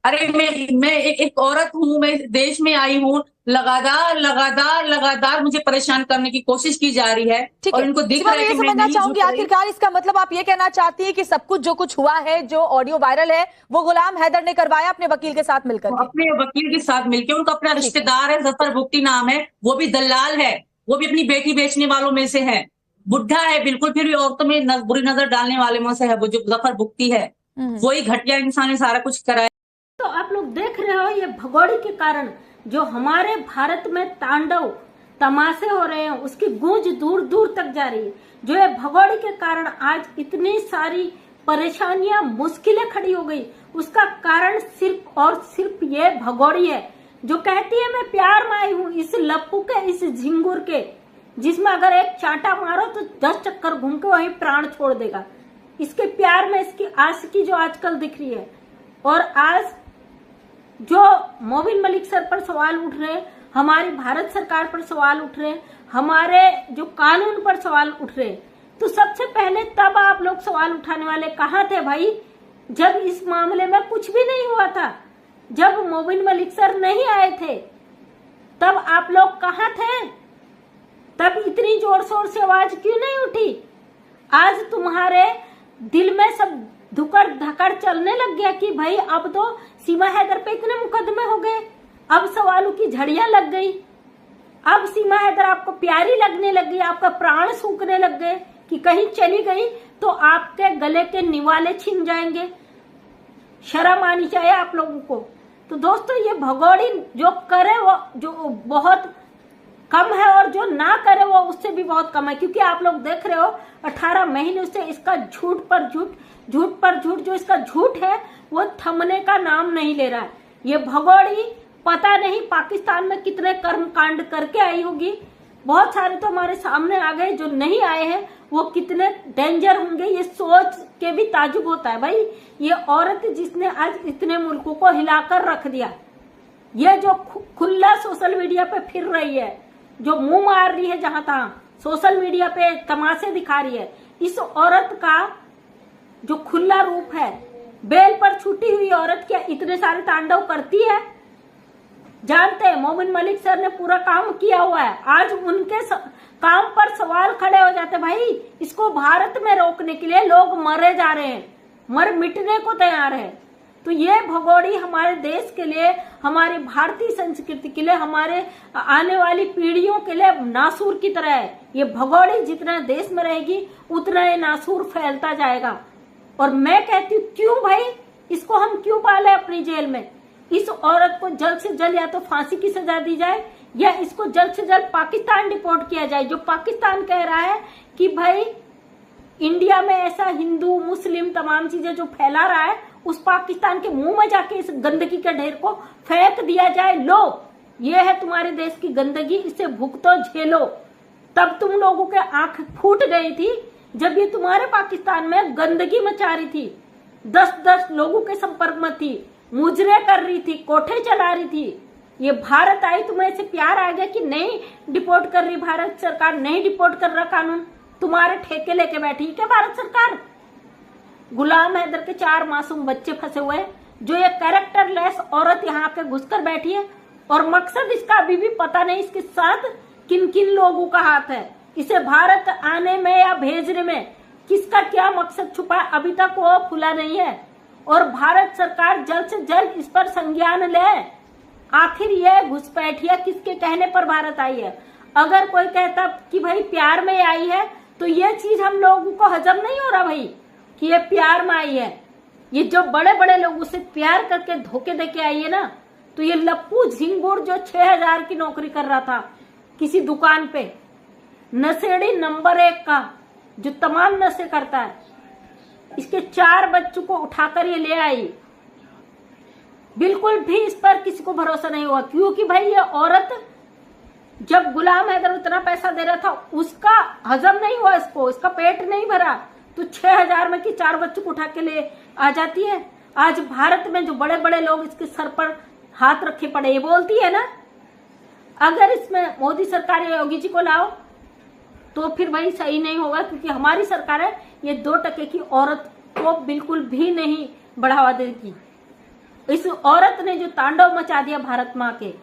अरे मैं एक औरत हूँ, मैं देश में आई हूँ। लगातार लगातार लगातार मुझे परेशान करने की कोशिश की जा रही है। ठीक और है इनको दिख सीमा, रहा मैं है ये कि मैं समझना नहीं चाहूंगी झुक रही। आखिरकार इसका मतलब आप ये कहना चाहती हैं कि सब कुछ जो कुछ हुआ है, जो ऑडियो वायरल है, वो गुलाम हैदर ने करवाया अपने वकील के साथ मिलकर वो के? अपने वकील के साथ मिलकर, उनका अपना ठीक है। रिश्तेदार है, जफर बुक्ती नाम है, वो भी दलाल है। वो भी अपनी बेटी बेचने वालों में से है। बुढ़ा है बिल्कुल, फिर भी औरतों में बुरी नजर डालने वाले में से है वो, जो जफर बुक्ती है। हम्म। वही घटिया इंसान ने सारा कुछ कराया। तो आप लोग देख रहे हो, ये भगोड़े के कारण जो हमारे भारत में तांडव तमाशे हो रहे हैं, उसकी गूंज दूर दूर तक जा रही है। जो ये भगोड़े के कारण आज इतनी सारी परेशानियां, मुश्किलें खड़ी हो गई, उसका कारण सिर्फ और सिर्फ ये भगोड़ी है, जो कहती है मैं प्यार में आई हूँ। इस लप्पू के, इस झिंगुर के, जिसमें अगर एक चांटा मारो तो 10 चक्कर घूम के वहीं प्राण छोड़ देगा। इसके प्यार में इसकी आशिकी जो आजकल दिख रही है। और आज जो मोबिन मलिक सर पर सवाल उठ रहे, हमारी भारत सरकार पर सवाल उठ रहे, हमारे जो कानून पर सवाल उठ रहे, तो सबसे पहले तब आप लोग सवाल उठाने वाले कहाँ थे भाई, जब इस मामले में कुछ भी नहीं हुआ था, जब मोबिन मलिक सर नहीं आए थे, तब आप लोग कहाँ थे? तब इतनी जोर शोर से आवाज क्यों नहीं उठी? आज तुम्हारे दिल में सब धुकर धकड़ चलने लग गया कि भाई अब तो सीमा हैदर पे इतने मुकदमे हो गए, अब सवालों की झड़ियां लग गई, अब सीमा हैदर आपको प्यारी लगने लग गई, आपका प्राण सूखने लग गए कि कहीं चली गई तो आपके गले के निवाले छिन जाएंगे। शर्म आनी चाहिए आप लोगों को। तो दोस्तों, ये भगोड़ी जो करे वो जो बहुत कम है, और जो ना करे वो उससे भी बहुत कम है। क्योंकि आप लोग देख रहे हो 18 महीने से इसका झूठ पर झूठ, झूठ पर झूठ, जो इसका झूठ है वो थमने का नाम नहीं ले रहा है। ये भगोड़ी पता नहीं पाकिस्तान में कितने कर्म कांड करके आई होगी। बहुत सारे तो हमारे सामने आ गए, जो नहीं आए हैं वो कितने डेंजर होंगे, ये सोच के भी ताजुब होता है भाई। ये औरत जिसने आज इतने मुल्कों को हिलाकर रख दिया, ये जो खुला सोशल मीडिया पे फिर रही है, जो मुंह मार रही है जहां तहां, सोशल मीडिया पे तमाशे दिखा रही है, इस औरत का जो खुला रूप है, बेल पर छूटी हुई औरत क्या इतने सारे तांडव करती है? जानते हैं मोमिन मलिक सर ने पूरा काम किया हुआ है। आज उनके काम पर सवाल खड़े हो जाते भाई। इसको भारत में रोकने के लिए लोग मरे जा रहे हैं, मर मिटने को तैयार है। तो ये भगोड़ी हमारे देश के लिए, हमारी भारतीय संस्कृति के लिए, हमारे आने वाली पीढ़ियों के लिए नासूर की तरह है। ये भगोड़ी जितना देश में रहेगी उतना ये नासूर फैलता जाएगा। और मैं कहती हूँ क्यों भाई, इसको हम क्यों पाले अपनी जेल में? इस औरत को जल्द से जल्द या तो फांसी की सजा दी जाए, या इसको जल्द से जल्द पाकिस्तान डिपोर्ट किया जाए। जो पाकिस्तान कह रहा है कि भाई इंडिया में ऐसा हिंदू मुस्लिम तमाम चीजें जो फैला रहा है, उस पाकिस्तान के मुंह में जाके इस गंदगी के ढेर को फेंक दिया जाए। लो, ये है तुम्हारे देश की गंदगी, इसे भुगतो, झेलो। तब तुम लोगों के आंख फूट गई थी जब ये तुम्हारे पाकिस्तान में गंदगी मचा रही थी, 10-10 लोगों के संपर्क में थी, मुजरे कर रही थी, कोठे चला रही थी। ये भारत आई, तुम्हें ऐसे प्यार आ गया कि नहीं डिपोर्ट कर रही भारत सरकार, नहीं डिपोर्ट कर रहा कानून, तुम्हारे ठेके लेके बैठी क्या भारत सरकार? गुलाम हैदर के 4 मासूम बच्चे फंसे हुए हैं, जो ये कैरेक्टरलेस औरत यहाँ के घुसकर बैठी है, और मकसद इसका अभी भी पता नहीं इसके साथ किन किन लोगों का हाथ है। इसे भारत आने में या भेजने में किसका क्या मकसद छुपा है, अभी तक वो खुला नहीं है। और भारत सरकार जल्द से जल्द इस पर संज्ञान ले। आखिर ये घुसपैठिया किसके कहने पर भारत आई है? अगर कोई कहता कि भाई प्यार में आई है, तो ये चीज हम लोगों को हजम नहीं हो रहा भाई कि ये प्यार में आई है। ये जो बड़े बड़े लोग उसे प्यार करके धोखे देके आई है ना, तो ये लप्पू झिंगुर जो 6000 की नौकरी कर रहा था किसी दुकान पे, नशेड़ी नंबर 1 का, जो तमाम नशे करता है, इसके 4 बच्चों को उठाकर ये ले आई। बिल्कुल भी इस पर किसी को भरोसा नहीं हुआ, क्योंकि भाई ये औरत जब गुलाम हैदर उतना पैसा दे रहा था, उसका हजम नहीं हुआ, इसका पेट नहीं भरा, तो 6000 में की 4 बच्चों को उठा के ले आ जाती है। आज भारत में जो बड़े बड़े लोग इसके सर पर हाथ रखे पड़े, ये बोलती है ना, अगर इसमें मोदी सरकार या योगी जी को लाओ तो फिर भाई सही नहीं होगा, क्योंकि हमारी सरकार है, ये 2 टके की औरत को बिल्कुल भी नहीं बढ़ावा देगी। इस औरत ने जो तांडव मचा दिया भारत माँ के,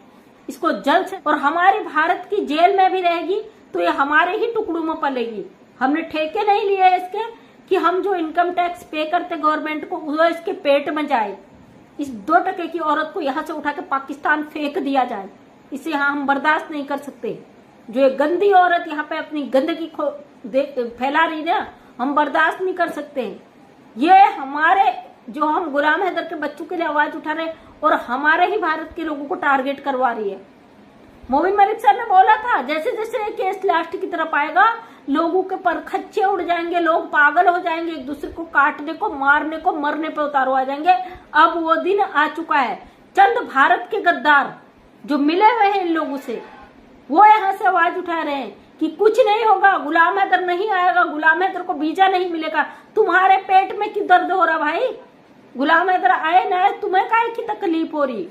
इसको जल्द से, और हमारी भारत की जेल में भी रहेगी तो ये हमारे ही टुकड़ों में पलेगी। हमने ठेके नहीं लिए इसके कि हम जो इनकम टैक्स पे करते गवर्नमेंट को वो इसके पेट में जाए। इस 2% की औरत को यहाँ से उठा के पाकिस्तान फेंक दिया जाए, इसे यहाँ हम बर्दाश्त नहीं कर सकते। जो ये गंदी औरत यहाँ पे अपनी गंदगी फैला रही ना, हम बर्दाश्त नहीं कर सकते। ये हमारे जो हम गुलाम हैदर के बच्चों के लिए आवाज उठा रहे और हमारे ही भारत के लोगों को टारगेट करवा रही है। मोबिन मलिक सर ने बोला था जैसे जैसे केस लास्ट की तरफ आएगा लोगों के पर खच्चे उड़ जाएंगे, लोग पागल हो जाएंगे, एक दूसरे को काटने को, मारने को, मरने पे उतारू आ जाएंगे। अब वो दिन आ चुका है। चंद भारत के गद्दार जो मिले हुए हैं इन लोगों से, वो यहाँ से आवाज उठा रहे हैं कि कुछ नहीं होगा, गुलाम हैदर नहीं आएगा, गुलाम हैदर को वीजा नहीं मिलेगा। तुम्हारे पेट में क्यों दर्द हो रहा भाई? गुलाम हैदर आए ना आए, तुम्हें काहे की तकलीफ हो रही?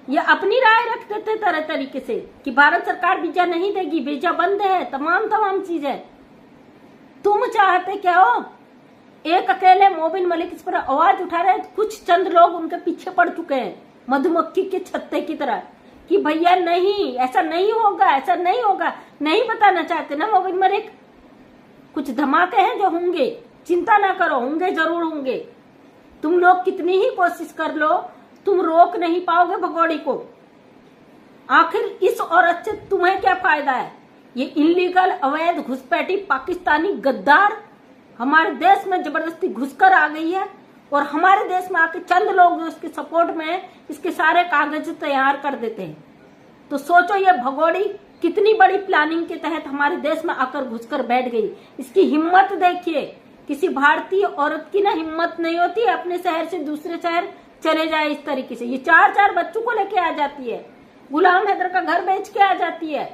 ये अपनी राय रख देते तरह तरीके से कि भारत सरकार वीजा नहीं देगी, वीजा बंद है, तमाम चीजें। तुम चाहते क्या हो? एक अकेले मोबिन मलिक इस पर आवाज उठा रहे, कुछ चंद लोग उनके पीछे पड़ चुके हैं मधुमक्खी के छत्ते की तरह कि भैया नहीं, ऐसा नहीं होगा, ऐसा नहीं होगा। नहीं बताना चाहते ना मोबिन मलिक? कुछ धमाके हैं जो होंगे, चिंता ना करो, होंगे, जरूर होंगे। तुम लोग कितनी ही कोशिश कर लो, तुम रोक नहीं पाओगे भगोड़ी को। आखिर इस औरत से तुम्हें क्या फायदा है? ये इलीगल, अवैध, घुसपैठी पाकिस्तानी गद्दार हमारे देश में जबरदस्ती घुसकर आ गई है और हमारे देश में आके चंद लोग जो इसके सपोर्ट में इसके सारे कागज तैयार कर देते हैं। तो सोचो ये भगोड़ी कितनी बड़ी प्लानिंग के तहत हमारे देश में आकर घुसकर बैठ गई। इसकी हिम्मत देखिए, किसी भारतीय औरत की ना हिम्मत नहीं होती अपने शहर से दूसरे शहर चले जाए इस तरीके से। ये 4 बच्चों को लेके आ जाती है, गुलाम हैदर का घर बेच के आ जाती है।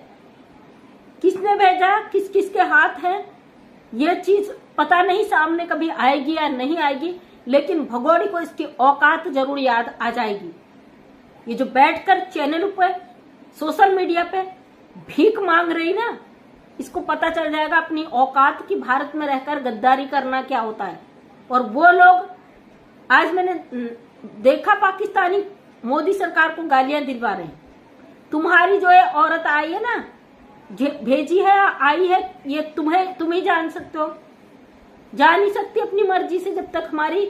किसने भेजा, किस किस के हाथ है, ये चीज पता नहीं सामने कभी आएगी या नहीं आएगी, लेकिन भगोड़ी को इसकी औकात जरूर याद आ जाएगी। ये जो बैठकर चैनल पे, सोशल मीडिया पे भीख मांग रही ना, इसको पता चल जाएगा अपनी औकात की, भारत में रहकर गद्दारी करना क्या होता है। और वो लोग, आज मैंने देखा पाकिस्तानी मोदी सरकार को गालियां दिलवा रहे हैं। तुम्हारी जो है औरत आई है ना, भेजी है, आई है, ये तुम ही जान सकते हो। जा नहीं सकती अपनी मर्जी से जब तक हमारी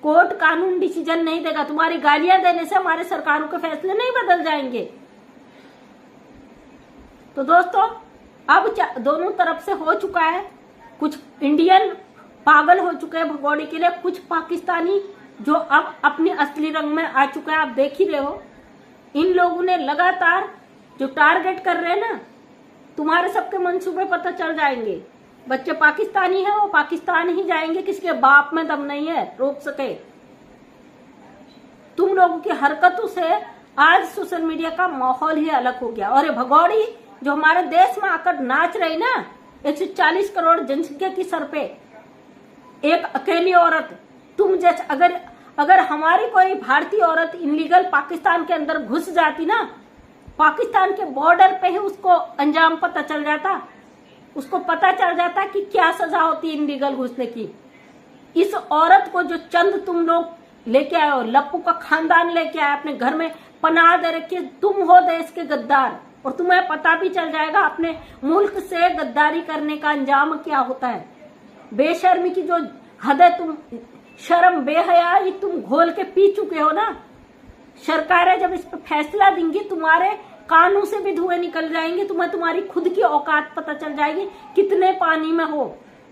कोर्ट कानून डिसीजन नहीं देगा। तुम्हारी गालियां देने से हमारे सरकारों के फैसले नहीं बदल जाएंगे। तो दोस्तों, अब दोनों तरफ से हो चुका है। कुछ इंडियन पागल हो चुके हैं भगोड़ी के लिए, कुछ पाकिस्तानी जो अब अपने असली रंग में आ चुका है। आप देख ही रहे हो, इन लोगों ने लगातार जो टारगेट कर रहे हैं ना, तुम्हारे सबके मंसूबे पता चल जाएंगे। बच्चे पाकिस्तानी हैं, वो पाकिस्तान ही जाएंगे, किसके बाप में दम नहीं है रोक सके। तुम लोगों की हरकतों से आज सोशल मीडिया का माहौल ही अलग हो गया। और ये भगोड़ी जो हमारे देश में आकर नाच रही ना, 140 करोड़ जनसंख्या की सर पे एक अकेली औरत, तुम जैसे अगर हमारी कोई भारतीय औरत इनलीगल पाकिस्तान के अंदर घुस जाती ना, पाकिस्तान के बॉर्डर पे ही उसको अंजाम पता चल जाता, उसको पता चल जाता कि क्या सजा होती है इनलीगल घुसने की। इस औरत को जो चंद तुम लोग लेके आए हो, लप्पू का खानदान लेके आए, अपने घर में पनाह दे रखी, तुम हो देश के गद्दार। और तुम्हें पता भी चल जाएगा अपने मुल्क से गद्दारी करने का अंजाम क्या होता है। बेशर्मी की जो हद है, तुम शर्म बेहयाई तुम घोल के पी चुके हो ना। सरकारें जब इस पर फैसला देंगी, तुम्हारे कानों से भी धुएं निकल जाएंगे, तुम्हें तुम्हारी खुद की औकात पता चल जाएगी, कितने पानी में हो।